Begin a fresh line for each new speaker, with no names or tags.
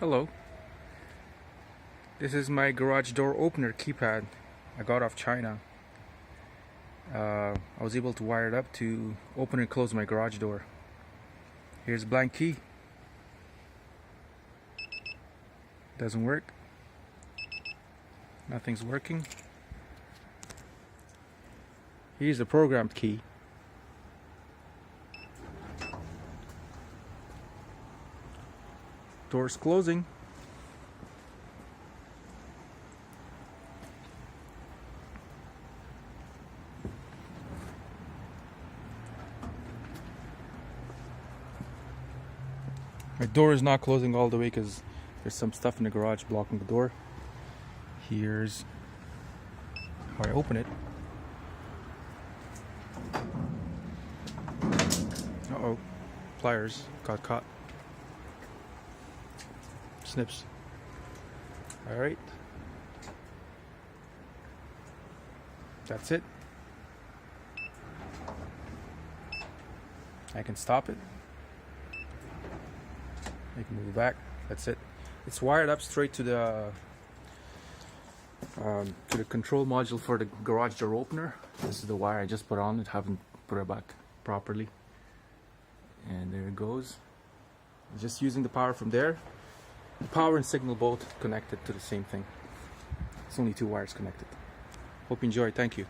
Hello. This is my garage door opener keypad I got off China. I was able to wire it up to open and close my garage door. Here's a blank key. Doesn't work. Nothing's working. Here's a programmed key. Door's closing. My door is not closing all the way because there's some stuff in the garage blocking the door. Here's how I open it. Uh-oh, pliers got caught. Snips. Alright. That's it. I can stop it. I can move it back. That's it. It's wired up straight to the control module for the garage door opener. This is the wire I just put on it. Haven't put it back properly. And there it goes. Just using the power from there. The power and signal both connected to the same thing. It's only two wires connected. Hope you enjoy. Thank you.